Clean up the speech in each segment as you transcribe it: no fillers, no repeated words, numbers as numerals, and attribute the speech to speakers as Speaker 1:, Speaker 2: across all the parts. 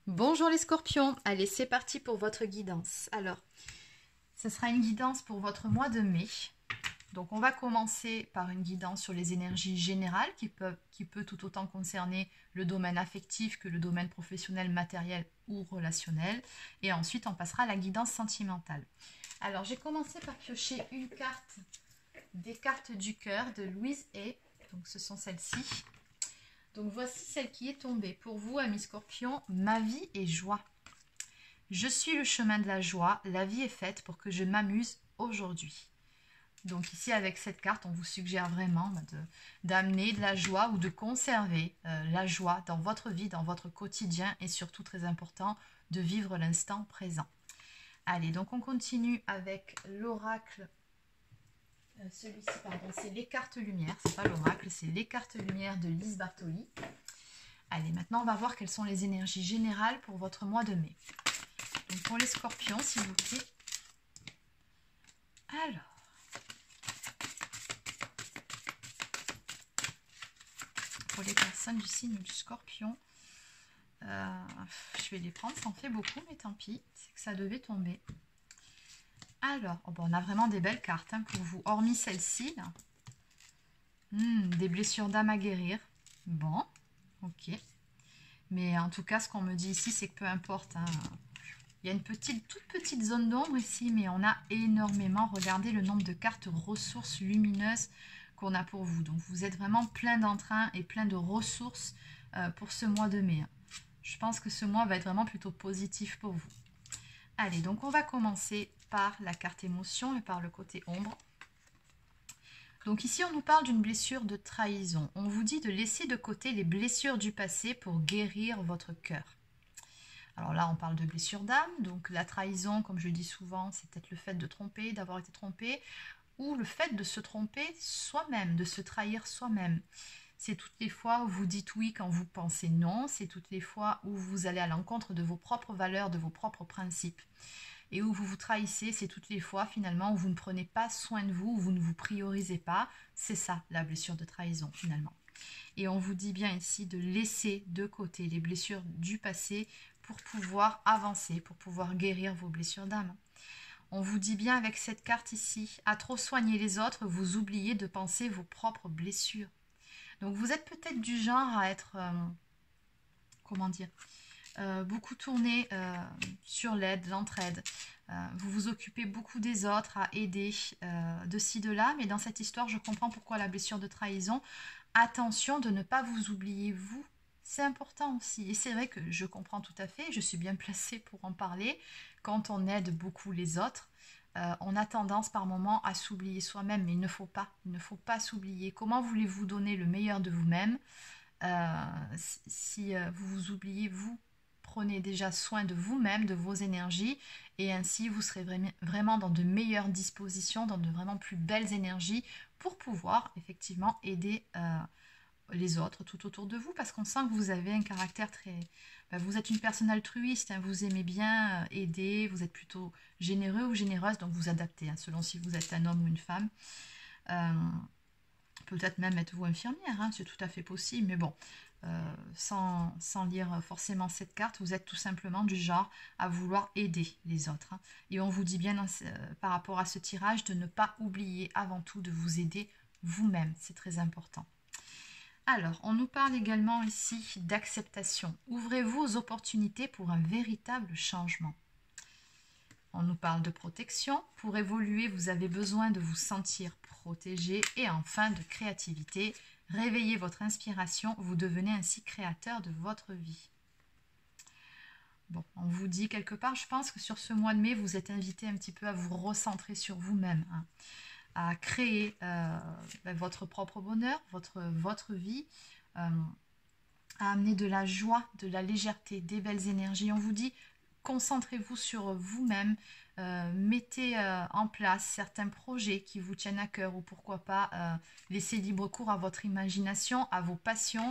Speaker 1: Bonjour les scorpions, allez c'est parti pour votre guidance. Alors, ce sera une guidance pour votre mois de mai. Donc on va commencer par une guidance sur les énergies générales qui peut tout autant concerner le domaine affectif que le domaine professionnel, matériel ou relationnel. Et ensuite on passera à la guidance sentimentale. Alors j'ai commencé par piocher une carte des cartes du cœur de Louise Hay. Donc ce sont celles-ci. Donc voici celle qui est tombée. Pour vous, amis scorpions, ma vie est joie. Je suis le chemin de la joie. La vie est faite pour que je m'amuse aujourd'hui. Donc ici, avec cette carte, on vous suggère vraiment d'amener de la joie ou de conserver la joie dans votre vie, dans votre quotidien et surtout, très important, de vivre l'instant présent. Allez, donc on continue avec l'oracle. Celui-ci, pardon, c'est les cartes lumière, c'est pas l'oracle, c'est les cartes lumière de Lise Bartoli. Allez, maintenant on va voir quelles sont les énergies générales pour votre mois de mai. Donc pour les scorpions, s'il vous plaît. Alors, pour les personnes du signe du scorpion, je vais les prendre, ça en fait beaucoup, mais tant pis, c'est que ça devait tomber. Alors, oh bon, on a vraiment des belles cartes pour vous, hormis celle-ci. Des blessures d'âme à guérir. Bon, ok. Mais en tout cas, ce qu'on me dit ici, c'est que peu importe. Il y a une toute petite zone d'ombre ici, mais on a énormément. Regardez le nombre de cartes ressources lumineuses qu'on a pour vous. Donc, vous êtes vraiment plein d'entrain et plein de ressources pour ce mois de mai. Je pense que ce mois va être vraiment plutôt positif pour vous. Allez, donc on va commencer par la carte émotion et par le côté ombre. Donc ici, on nous parle d'une blessure de trahison. On vous dit de laisser de côté les blessures du passé pour guérir votre cœur. Alors là, on parle de blessure d'âme. Donc la trahison, comme je dis souvent, c'est peut-être le fait de tromper, d'avoir été trompé, ou le fait de se tromper soi-même, de se trahir soi-même. C'est toutes les fois où vous dites oui quand vous pensez non. C'est toutes les fois où vous allez à l'encontre de vos propres valeurs, de vos propres principes. Et où vous vous trahissez, c'est toutes les fois finalement où vous ne prenez pas soin de vous, où vous ne vous priorisez pas. C'est ça la blessure de trahison finalement. Et on vous dit bien ici de laisser de côté les blessures du passé pour pouvoir avancer, pour pouvoir guérir vos blessures d'âme. On vous dit bien avec cette carte ici, à trop soigner les autres, vous oubliez de penser vos propres blessures. Donc vous êtes peut-être du genre à être, comment dire, beaucoup tourné sur l'aide, l'entraide. Vous vous occupez beaucoup des autres, à aider de ci, de là. Mais dans cette histoire, je comprends pourquoi la blessure de trahison. Attention de ne pas vous oublier vous. C'est important aussi. Et c'est vrai que je comprends tout à fait. Je suis bien placée pour en parler. Quand on aide beaucoup les autres, on a tendance par moments à s'oublier soi-même. Mais il ne faut pas. Il ne faut pas s'oublier. Comment voulez-vous donner le meilleur de vous-même si vous vous oubliez vous? Prenez déjà soin de vous-même, de vos énergies, et ainsi vous serez vraiment dans de meilleures dispositions, dans de vraiment plus belles énergies pour pouvoir effectivement aider les autres tout autour de vous, parce qu'on sent que vous avez un caractère très... vous êtes une personne altruiste, vous aimez bien aider, vous êtes plutôt généreux ou généreuse, donc vous adaptez, selon si vous êtes un homme ou une femme. Peut-être même êtes-vous infirmière, c'est tout à fait possible, mais bon, sans lire forcément cette carte, vous êtes tout simplement du genre à vouloir aider les autres. Et on vous dit bien par rapport à ce tirage de ne pas oublier avant tout de vous aider vous-même, c'est très important. Alors, on nous parle également ici d'acceptation. Ouvrez-vous aux opportunités pour un véritable changement. On nous parle de protection. Pour évoluer, vous avez besoin de vous sentir protégé. Et enfin, de créativité. Réveillez votre inspiration. Vous devenez ainsi créateur de votre vie. Bon, on vous dit quelque part, je pense que sur ce mois de mai, vous êtes invité un petit peu à vous recentrer sur vous-même. À créer votre propre bonheur, votre vie. À amener de la joie, de la légèreté, des belles énergies. On vous dit... Concentrez-vous sur vous-même, mettez en place certains projets qui vous tiennent à cœur ou pourquoi pas laissez libre cours à votre imagination, à vos passions.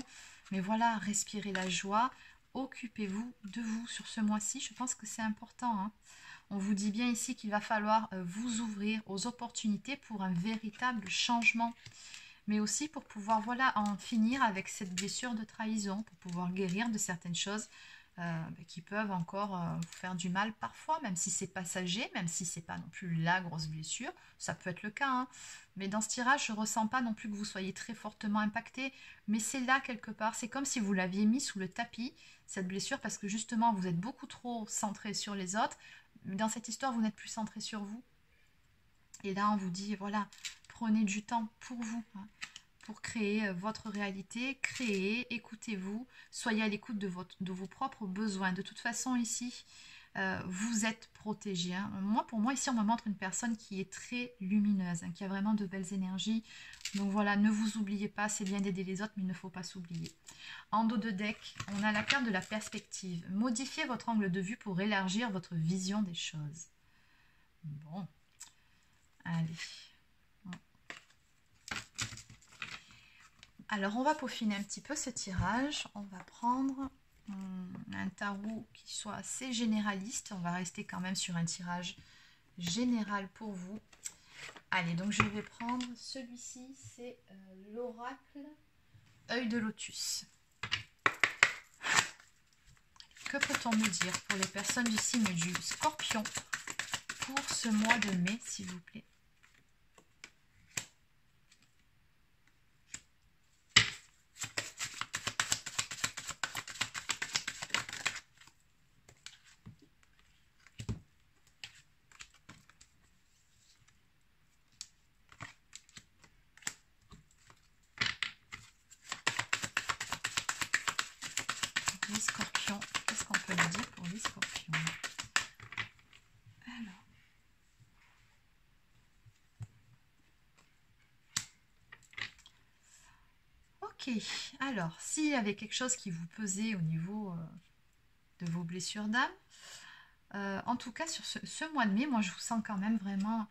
Speaker 1: Mais voilà, respirez la joie, occupez-vous de vous sur ce mois-ci, je pense que c'est important. On vous dit bien ici qu'il va falloir vous ouvrir aux opportunités pour un véritable changement. Mais aussi pour pouvoir en finir avec cette blessure de trahison, pour pouvoir guérir de certaines choses qui peuvent encore vous faire du mal parfois, même si c'est passager, même si c'est pas non plus la grosse blessure, ça peut être le cas, hein. Mais dans ce tirage, je ne ressens pas non plus que vous soyez très fortement impacté, mais c'est là quelque part, c'est comme si vous l'aviez mis sous le tapis, cette blessure, parce que justement, vous êtes beaucoup trop centré sur les autres. Dans cette histoire, vous n'êtes plus centré sur vous. Et là, on vous dit, voilà, prenez du temps pour vous, hein, pour créer votre réalité, créez, écoutez-vous, soyez à l'écoute de vos propres besoins. De toute façon, ici, vous êtes protégé, hein. Pour moi, ici, on me montre une personne qui est très lumineuse, hein, qui a vraiment de belles énergies. Donc voilà, ne vous oubliez pas, c'est bien d'aider les autres, mais il ne faut pas s'oublier. En dos de deck, on a la carte de la perspective. Modifiez votre angle de vue pour élargir votre vision des choses. Bon, allez. Alors, on va peaufiner un petit peu ce tirage. On va prendre un tarot qui soit assez généraliste. On va rester quand même sur un tirage général pour vous. Allez, donc je vais prendre celui-ci. C'est l'oracle œil de lotus. Que peut-on me dire pour les personnes du signe du Scorpion pour ce mois de mai, s'il vous plaît? Les scorpions, qu'est-ce qu'on peut me dire pour les scorpions? Alors, ok, alors, s'il y avait quelque chose qui vous pesait au niveau de vos blessures d'âme, en tout cas sur ce mois de mai, moi je vous sens quand même vraiment,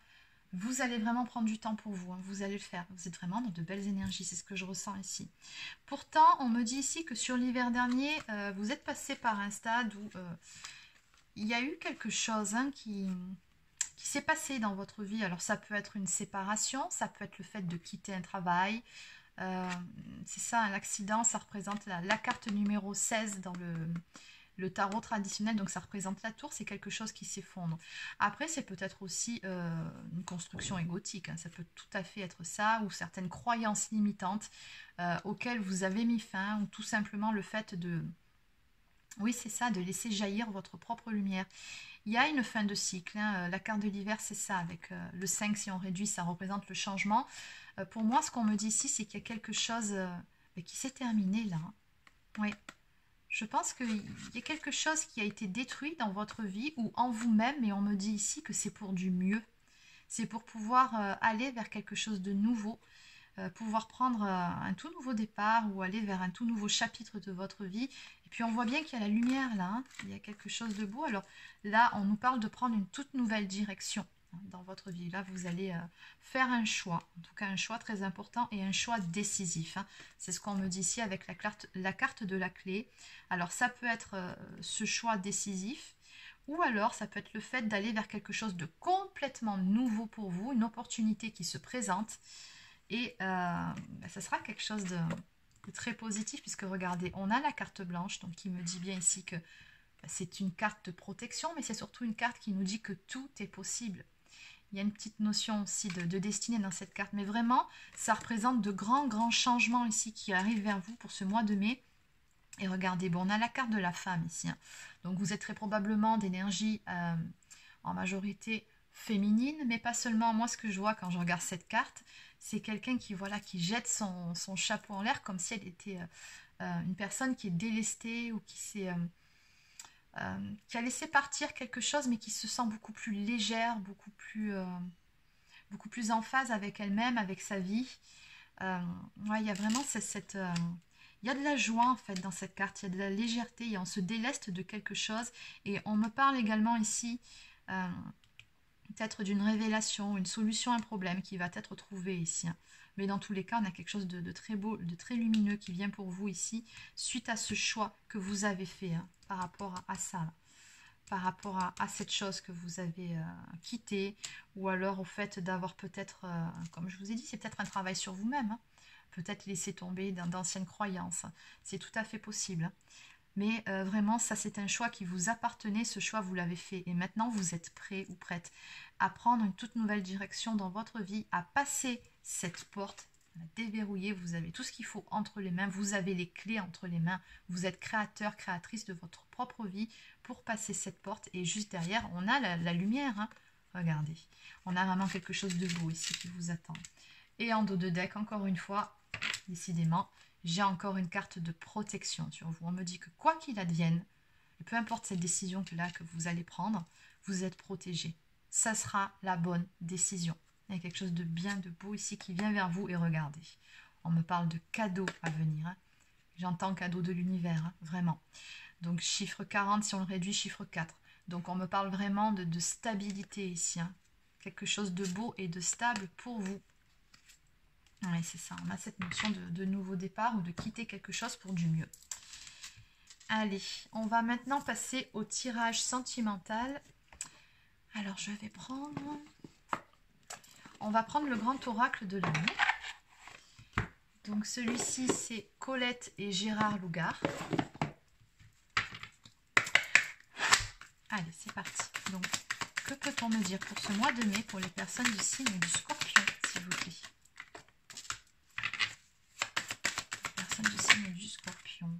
Speaker 1: vous allez vraiment prendre du temps pour vous, hein, vous allez le faire, vous êtes vraiment dans de belles énergies, c'est ce que je ressens ici. Pourtant, on me dit ici que sur l'hiver dernier, vous êtes passé par un stade où il y a eu quelque chose, hein, qui s'est passé dans votre vie. Alors ça peut être une séparation, ça peut être le fait de quitter un travail. C'est ça, l'accident, ça représente la carte numéro 16 dans le tarot traditionnel, donc ça représente la tour, c'est quelque chose qui s'effondre. Après, c'est peut-être aussi une construction égotique, hein, ça peut tout à fait être ça, ou certaines croyances limitantes auxquelles vous avez mis fin, ou tout simplement le fait de... Oui, c'est ça, de laisser jaillir votre propre lumière. Il y a une fin de cycle, hein, la carte de l'hiver, c'est ça, avec le 5, si on réduit, ça représente le changement. Pour moi, ce qu'on me dit ici, c'est qu'il y a quelque chose qui s'est terminé là. Oui. Je pense qu'il y a quelque chose qui a été détruit dans votre vie ou en vous-même, et on me dit ici que c'est pour du mieux. C'est pour pouvoir aller vers quelque chose de nouveau, pouvoir prendre un tout nouveau départ ou aller vers un tout nouveau chapitre de votre vie. Et puis on voit bien qu'il y a la lumière là, hein, il y a quelque chose de beau. Alors là, on nous parle de prendre une toute nouvelle direction dans votre vie. Là, vous allez faire un choix, en tout cas un choix très important et un choix décisif, hein. C'est ce qu'on me dit ici avec la carte de la clé. Alors ça peut être ce choix décisif, ou alors ça peut être le fait d'aller vers quelque chose de complètement nouveau pour vous, une opportunité qui se présente. Et ça sera quelque chose de très positif, puisque regardez, on a la carte blanche, donc qui me dit bien ici que c'est une carte de protection, mais c'est surtout une carte qui nous dit que tout est possible. Il y a une petite notion aussi de destinée dans cette carte, mais vraiment, ça représente de grands changements ici qui arrivent vers vous pour ce mois de mai. Et regardez, bon, on a la carte de la femme ici, hein. Donc vous êtes très probablement d'énergie en majorité féminine, mais pas seulement. Moi, ce que je vois quand je regarde cette carte, c'est quelqu'un qui, voilà, qui jette son chapeau en l'air comme si elle était une personne qui est délestée ou qui a laissé partir quelque chose, mais qui se sent beaucoup plus légère, beaucoup plus en phase avec elle-même, avec sa vie. Ouais, il y a vraiment il y a de la joie en fait dans cette carte, il y a de la légèreté, et on se déleste de quelque chose. Et on me parle également ici peut-être d'une révélation, une solution à un problème qui va être trouvée ici, hein. Mais dans tous les cas, on a quelque chose de très beau, de très lumineux qui vient pour vous ici, suite à ce choix que vous avez fait, hein, par rapport à ça, là. Par rapport à cette chose que vous avez quittée, ou alors au fait d'avoir peut-être, comme je vous ai dit, c'est peut-être un travail sur vous-même, hein. Peut-être laisser tomber d'anciennes croyances. C'est tout à fait possible, hein. Mais vraiment, ça c'est un choix qui vous appartenait, ce choix vous l'avez fait. Et maintenant, vous êtes prêt ou prête à prendre une toute nouvelle direction dans votre vie, à passer cette porte, à la déverrouiller. Vous avez tout ce qu'il faut entre les mains, vous avez les clés entre les mains. Vous êtes créateur, créatrice de votre propre vie pour passer cette porte. Et juste derrière, on a la lumière, hein. Regardez, on a vraiment quelque chose de beau ici qui vous attend. Et en dos de deck, encore une fois, décidément, j'ai encore une carte de protection sur vous. On me dit que quoi qu'il advienne, et peu importe cette décision que vous allez prendre, vous êtes protégé. Ça sera la bonne décision. Il y a quelque chose de bien, de beau ici qui vient vers vous. Et regardez, on me parle de cadeaux à venir, hein. J'entends cadeau de l'univers, hein, vraiment. Donc chiffre 40, si on le réduit, chiffre 4. Donc on me parle vraiment de stabilité ici, hein. Quelque chose de beau et de stable pour vous. Oui, c'est ça, on a cette notion de nouveau départ ou de quitter quelque chose pour du mieux. Allez, on va maintenant passer au tirage sentimental. Alors je vais prendre... On va prendre le grand oracle de l'amour. Donc celui-ci c'est Colette et Gérard Lougard. Allez, c'est parti. Donc, que peut-on me dire pour ce mois de mai pour les personnes du signe du Scorpion, s'il vous plaît? Les personnes du signe du Scorpion.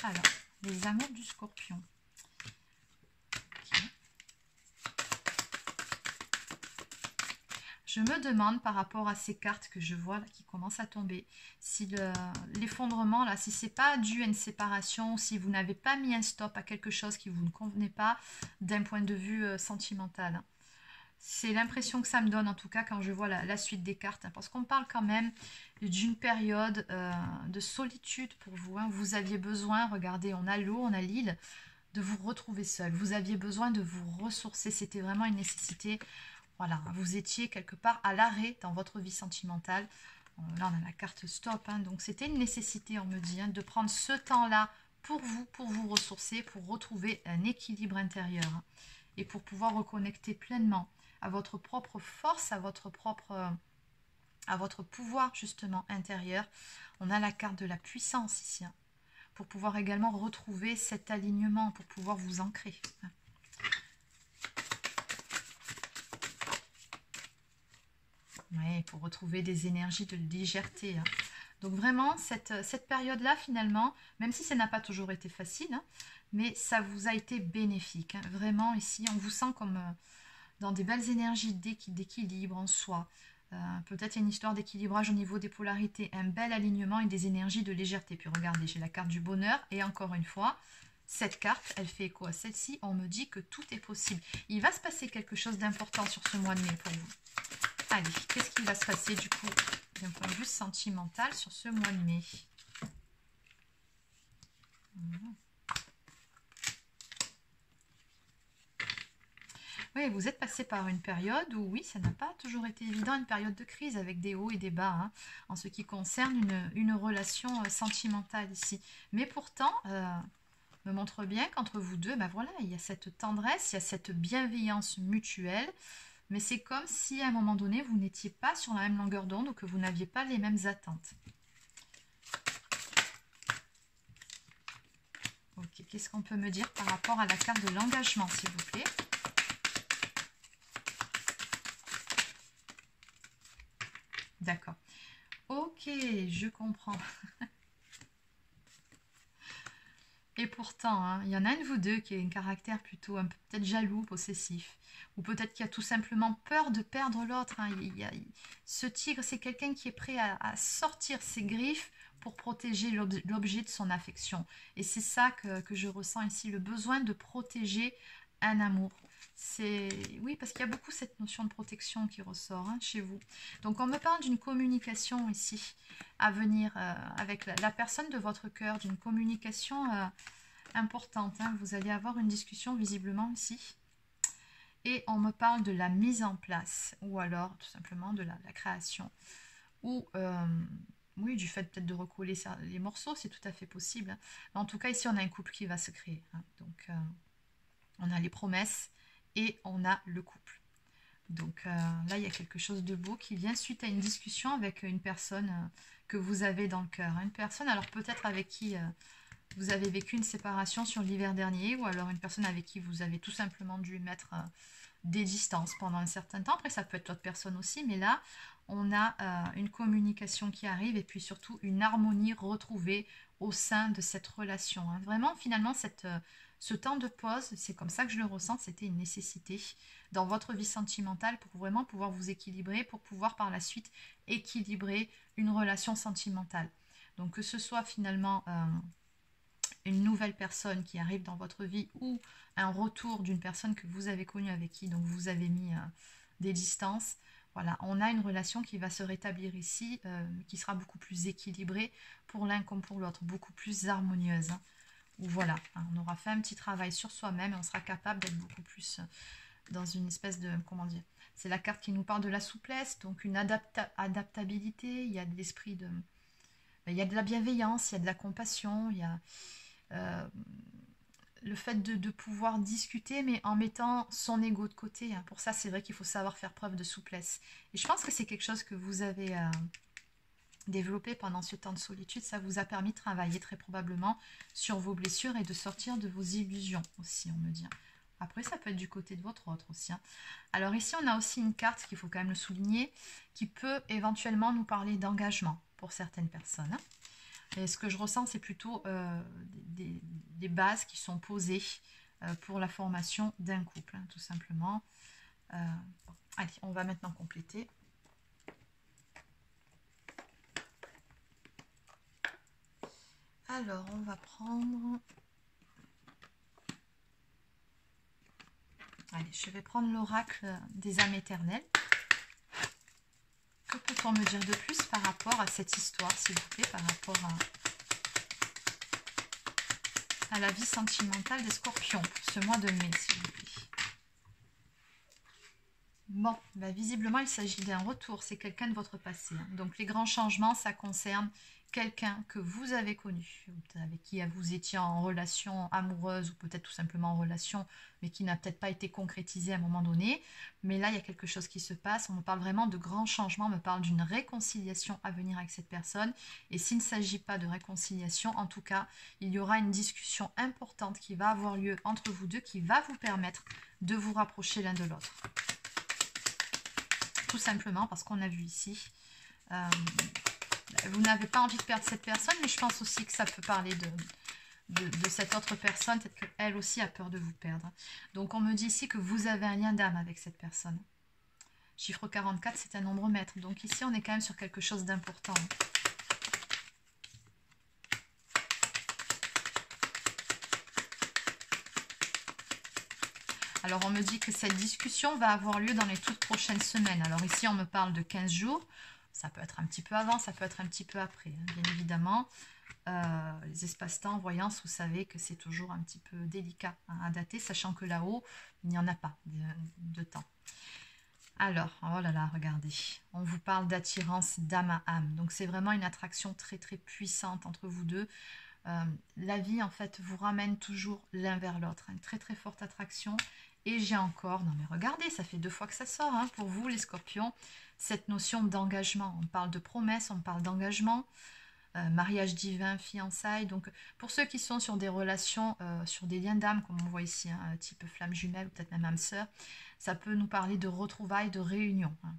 Speaker 1: Alors, les amours du Scorpion. Je me demande par rapport à ces cartes que je vois là, qui commencent à tomber, si l'effondrement, là, si ce n'est pas dû à une séparation, si vous n'avez pas mis un stop à quelque chose qui vous ne convenait pas d'un point de vue sentimental. C'est l'impression que ça me donne en tout cas quand je vois la suite des cartes, hein, parce qu'on parle quand même d'une période de solitude pour vous, hein. Vous aviez besoin, regardez, on a l'eau, on a l'île, de vous retrouver seul. Vous aviez besoin de vous ressourcer, c'était vraiment une nécessité. Voilà, vous étiez quelque part à l'arrêt dans votre vie sentimentale. Là, on a la carte stop, hein, donc c'était une nécessité, on me dit, hein, de prendre ce temps-là pour vous ressourcer, pour retrouver un équilibre intérieur, hein, et pour pouvoir reconnecter pleinement à votre propre force, à votre pouvoir justement intérieur. On a la carte de la puissance ici, hein, pour pouvoir également retrouver cet alignement, pour pouvoir vous ancrer, hein. Oui, pour retrouver des énergies de légèreté, hein. Donc vraiment, cette période-là, finalement, même si ça n'a pas toujours été facile, hein, mais ça vous a été bénéfique, hein. Vraiment, ici, on vous sent comme dans des belles énergies d'équilibre en soi. Peut-être il y a une histoire d'équilibrage au niveau des polarités, un bel alignement et des énergies de légèreté. Puis regardez, j'ai la carte du bonheur et encore une fois, cette carte, elle fait écho à celle-ci. On me dit que tout est possible. Il va se passer quelque chose d'important sur ce mois de mai pour vous. Allez, qu'est-ce qui va se passer du coup d'un point de vue sentimental sur ce mois de mai? Oui, vous êtes passé par une période où, oui, ça n'a pas toujours été évident, une période de crise avec des hauts et des bas, hein, en ce qui concerne une relation sentimentale ici. Mais pourtant, me montre bien qu'entre vous deux, ben voilà, il y a cette tendresse, il y a cette bienveillance mutuelle. Mais c'est comme si à un moment donné, vous n'étiez pas sur la même longueur d'onde ou que vous n'aviez pas les mêmes attentes. Ok, qu'est-ce qu'on peut me dire par rapport à la carte de l'engagement, s'il vous plaît? D'accord. Ok, je comprends. Et pourtant, hein, il y en a un de vous deux qui a un caractère plutôt peut-être jaloux, possessif. Ou peut-être qui a tout simplement peur de perdre l'autre, hein. Ce tigre, c'est quelqu'un qui est prêt à sortir ses griffes pour protéger l'objet de son affection. Et c'est ça que je ressens ici, le besoin de protéger un amour. Oui, parce qu'il y a beaucoup cette notion de protection qui ressort, hein, chez vous. Donc on me parle d'une communication ici à venir avec la personne de votre cœur, d'une communication importante, hein. Vous allez avoir une discussion visiblement ici. Et on me parle de la mise en place, ou alors tout simplement de la création. Ou oui, du fait peut-être de recoller les morceaux, c'est tout à fait possible, hein. Mais en tout cas, ici, on a un couple qui va se créer, hein. Donc, on a les promesses et on a le couple. Donc là, il y a quelque chose de beau qui vient suite à une discussion avec une personne que vous avez dans le cœur. Une personne, alors peut-être avec qui vous avez vécu une séparation sur l'hiver dernier, ou alors une personne avec qui vous avez tout simplement dû mettre des distances pendant un certain temps. Après, ça peut être l'autre personne aussi, mais là, on a une communication qui arrive et puis surtout une harmonie retrouvée au sein de cette relation. Hein. Vraiment, finalement, ce temps de pause, c'est comme ça que je le ressens, c'était une nécessité dans votre vie sentimentale pour vraiment pouvoir vous équilibrer, pour pouvoir par la suite équilibrer une relation sentimentale. Donc que ce soit finalement une nouvelle personne qui arrive dans votre vie ou un retour d'une personne que vous avez connue avec qui donc vous avez mis des distances, voilà, on a une relation qui va se rétablir ici, qui sera beaucoup plus équilibrée pour l'un comme pour l'autre, beaucoup plus harmonieuse. Hein. Voilà, hein, on aura fait un petit travail sur soi-même et on sera capable d'être beaucoup plus dans une espèce de, comment dire, c'est la carte qui nous parle de la souplesse, donc une adaptabilité, il y a de l'esprit de, il y a de la bienveillance, il y a de la compassion, il y a le fait de pouvoir discuter, mais en mettant son ego de côté. Hein. Pour ça, c'est vrai qu'il faut savoir faire preuve de souplesse. Et je pense que c'est quelque chose que vous avez développé pendant ce temps de solitude. Ça vous a permis de travailler très probablement sur vos blessures et de sortir de vos illusions aussi, on me dit. Après, ça peut être du côté de votre autre aussi. Hein. Alors ici, on a aussi une carte qu'il faut quand même le souligner, qui peut éventuellement nous parler d'engagement pour certaines personnes. Hein. Et ce que je ressens, c'est plutôt des bases qui sont posées pour la formation d'un couple, hein, tout simplement. Bon, allez, on va maintenant compléter. Alors, on va prendre... Allez, je vais prendre l'oracle des âmes éternelles. Que peut-on me dire de plus par rapport à cette histoire, s'il vous plaît, par rapport à la vie sentimentale des scorpions pour ce mois de mai, s'il vous plaît. Bon, bah visiblement, il s'agit d'un retour. C'est quelqu'un de votre passé. Hein. Donc, les grands changements, ça concerne quelqu'un que vous avez connu, avec qui vous étiez en relation amoureuse ou peut-être tout simplement en relation, mais qui n'a peut-être pas été concrétisé à un moment donné. Mais là, il y a quelque chose qui se passe. On me parle vraiment de grands changements. On me parle d'une réconciliation à venir avec cette personne. Et s'il ne s'agit pas de réconciliation, en tout cas, il y aura une discussion importante qui va avoir lieu entre vous deux, qui va vous permettre de vous rapprocher l'un de l'autre. Tout simplement parce qu'on a vu ici, vous n'avez pas envie de perdre cette personne, mais je pense aussi que ça peut parler de cette autre personne, peut-être qu'elle aussi a peur de vous perdre. Donc on me dit ici que vous avez un lien d'âme avec cette personne. Chiffre 44, c'est un nombre maître, donc ici on est quand même sur quelque chose d'important. Alors, on me dit que cette discussion va avoir lieu dans les toutes prochaines semaines. Alors ici, on me parle de 15 jours. Ça peut être un petit peu avant, ça peut être un petit peu après, hein, bien évidemment. Les espaces-temps, voyance, vous savez que c'est toujours un petit peu délicat hein, à dater, sachant que là-haut, il n'y en a pas de temps. Alors, oh là là, regardez. On vous parle d'attirance d'âme à âme. Donc, c'est vraiment une attraction très, très puissante entre vous deux. La vie, en fait, vous ramène toujours l'un vers l'autre. Une très, très forte attraction. Et j'ai encore, non mais regardez, ça fait 2 fois que ça sort hein, pour vous les scorpions, cette notion d'engagement. On parle de promesse, on parle d'engagement, mariage divin, fiançailles. Donc pour ceux qui sont sur des relations, sur des liens d'âme, comme on voit ici, hein, type flamme jumelle ou peut-être même âme sœur, ça peut nous parler de retrouvailles, de réunions. Hein.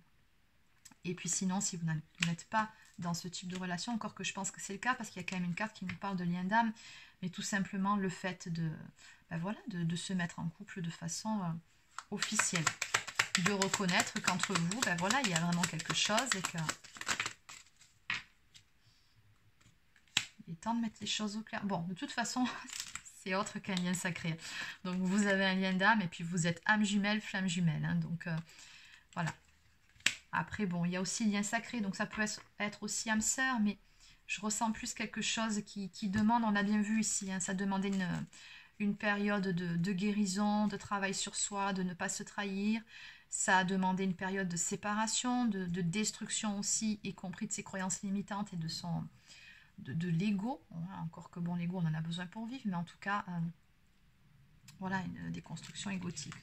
Speaker 1: Et puis sinon, si vous n'êtes pas dans ce type de relation, encore que je pense que c'est le cas, parce qu'il y a quand même une carte qui nous parle de lien d'âme, mais tout simplement le fait de... Ben voilà, de se mettre en couple de façon officielle. De reconnaître qu'entre vous, ben voilà, il y a vraiment quelque chose et que... Il est temps de mettre les choses au clair. Bon, de toute façon, c'est autre qu'un lien sacré. Donc, vous avez un lien d'âme et puis vous êtes âme jumelle, flamme jumelle. Hein, donc, voilà. Après, bon, il y a aussi lien sacré, donc ça peut être aussi âme sœur, mais je ressens plus quelque chose qui demande, on a bien vu ici, hein, ça demandait une période de guérison, de travail sur soi, de ne pas se trahir. Ça a demandé une période de séparation, de destruction aussi, y compris de ses croyances limitantes et de l'ego. Encore que bon, l'ego, on en a besoin pour vivre, mais en tout cas, voilà, une déconstruction égotique.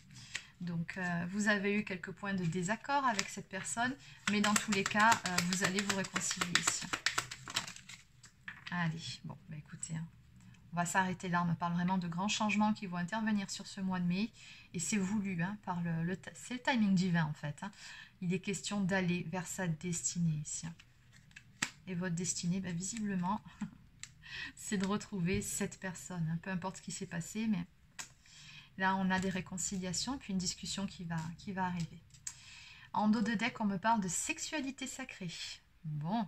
Speaker 1: Donc, vous avez eu quelques points de désaccord avec cette personne, mais dans tous les cas, vous allez vous réconcilier ici. Allez, bon, bah écoutez, hein, on va s'arrêter là. On me parle vraiment de grands changements qui vont intervenir sur ce mois de mai. Et c'est voulu, hein, par c'est le timing divin en fait. Hein. Il est question d'aller vers sa destinée ici. Hein. Et votre destinée, bah, visiblement, c'est de retrouver cette personne. Hein. Peu importe ce qui s'est passé, mais là, on a des réconciliations et puis une discussion qui va arriver. En dos de deck, on me parle de sexualité sacrée. Bon,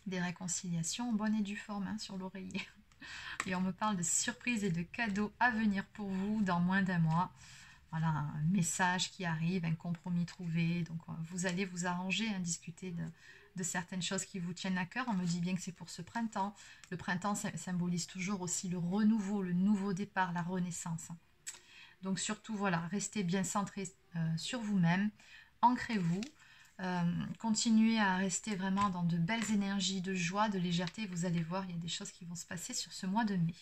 Speaker 1: des réconciliations en bonne et due forme, hein, sur l'oreiller. Et on me parle de surprises et de cadeaux à venir pour vous dans moins d'un mois. Voilà, un message qui arrive, un compromis trouvé. Donc, vous allez vous arranger, hein, discuter de certaines choses qui vous tiennent à cœur. On me dit bien que c'est pour ce printemps. Le printemps symbolise toujours aussi le renouveau, le nouveau départ, la renaissance. Donc, surtout, voilà, restez bien centré sur vous-même. Ancrez-vous. Continuez à rester vraiment dans de belles énergies de joie, de légèreté. Vous allez voir, il y a des choses qui vont se passer sur ce mois de mai.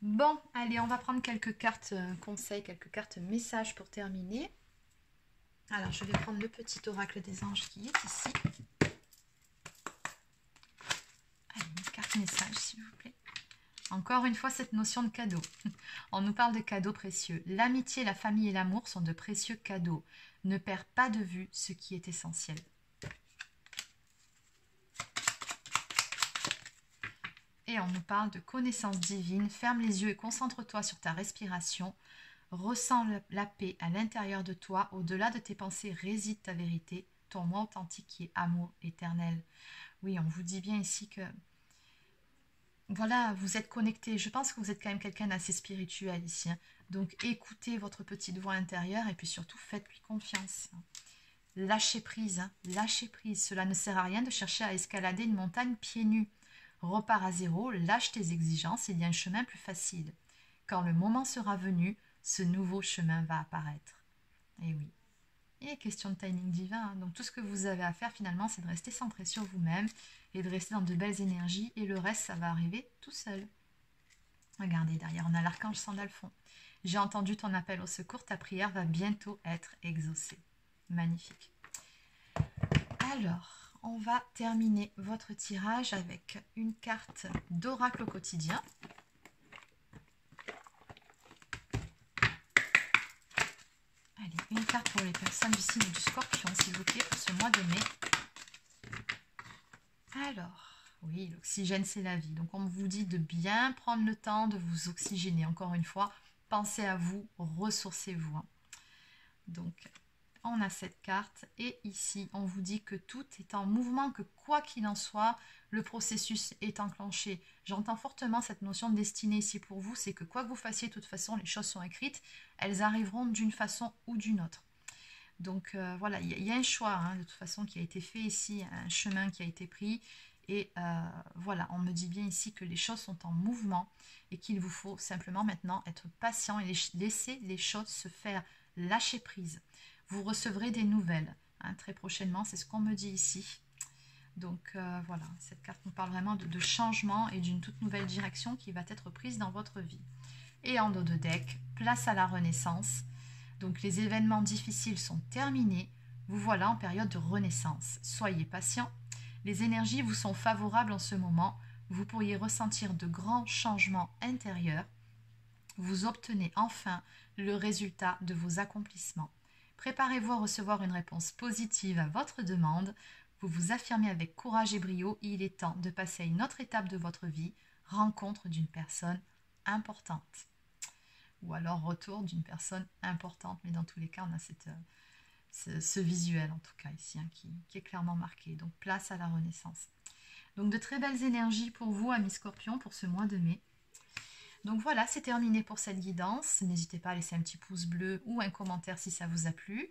Speaker 1: Bon, allez, on va prendre quelques cartes conseils, quelques cartes messages pour terminer. Alors, je vais prendre le petit oracle des anges qui est ici. Allez, une carte message, s'il vous plaît. Encore une fois, cette notion de cadeau. On nous parle de cadeaux précieux. L'amitié, la famille et l'amour sont de précieux cadeaux. Ne perds pas de vue ce qui est essentiel. Et on nous parle de connaissance divine. Ferme les yeux et concentre-toi sur ta respiration. Ressens la paix à l'intérieur de toi. Au-delà de tes pensées réside ta vérité, ton moi authentique qui est amour éternel. Oui, on vous dit bien ici que voilà, vous êtes connecté. Je pense que vous êtes quand même quelqu'un d'assez spirituel ici. Hein. Donc, écoutez votre petite voix intérieure et puis surtout, faites-lui confiance. Lâchez prise, hein. Lâchez prise. Cela ne sert à rien de chercher à escalader une montagne pieds nus. Repars à zéro, lâche tes exigences, il y a un chemin plus facile. Quand le moment sera venu, ce nouveau chemin va apparaître. Et oui. Et question de timing divin. Hein. Donc, tout ce que vous avez à faire finalement, c'est de rester centré sur vous-même et de rester dans de belles énergies. Et le reste, ça va arriver tout seul. Regardez, derrière, on a l'archange Sandalphon. J'ai entendu ton appel au secours, ta prière va bientôt être exaucée. Magnifique. Alors, on va terminer votre tirage avec une carte d'oracle au quotidien. Allez, une carte pour les personnes du signe du Scorpion, s'il vous plaît, pour ce mois de mai. Alors, oui, l'oxygène, c'est la vie. Donc, on vous dit de bien prendre le temps de vous oxygéner. Encore une fois, pensez à vous, ressourcez-vous. Hein. Donc, on a cette carte. Et ici, on vous dit que tout est en mouvement, que quoi qu'il en soit, le processus est enclenché. J'entends fortement cette notion de destinée ici pour vous. C'est que quoi que vous fassiez, de toute façon, les choses sont écrites. Elles arriveront d'une façon ou d'une autre. Donc voilà, il y a un choix hein, de toute façon qui a été fait ici, un chemin qui a été pris. Et voilà, on me dit bien ici que les choses sont en mouvement et qu'il vous faut simplement maintenant être patient et laisser les choses se faire, lâcher prise. Vous recevrez des nouvelles hein, très prochainement, c'est ce qu'on me dit ici. Donc voilà, cette carte nous parle vraiment de changement et d'une toute nouvelle direction qui va être prise dans votre vie. Et en dos de deck, place à la renaissance. Donc les événements difficiles sont terminés. Vous voilà en période de renaissance. Soyez patient. Les énergies vous sont favorables en ce moment. Vous pourriez ressentir de grands changements intérieurs. Vous obtenez enfin le résultat de vos accomplissements. Préparez-vous à recevoir une réponse positive à votre demande. Vous vous affirmez avec courage et brio. Il est temps de passer à une autre étape de votre vie. Rencontre d'une personne importante. Ou alors retour d'une personne importante. Mais dans tous les cas, on a ce visuel, en tout cas ici, hein, qui est clairement marqué. Donc, place à la renaissance. Donc, de très belles énergies pour vous, amis Scorpions, pour ce mois de mai. Donc, voilà, c'est terminé pour cette guidance. N'hésitez pas à laisser un petit pouce bleu ou un commentaire si ça vous a plu.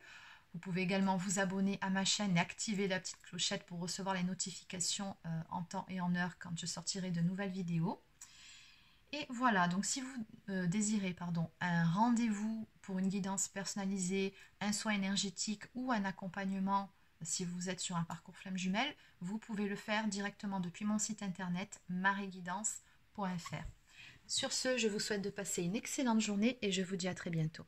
Speaker 1: Vous pouvez également vous abonner à ma chaîne et activer la petite clochette pour recevoir les notifications en temps et en heure quand je sortirai de nouvelles vidéos. Et voilà, donc si vous désirez un rendez-vous pour une guidance personnalisée, un soin énergétique ou un accompagnement, si vous êtes sur un parcours flamme jumelle, vous pouvez le faire directement depuis mon site internet maréguidance.fr. Sur ce, je vous souhaite de passer une excellente journée et je vous dis à très bientôt.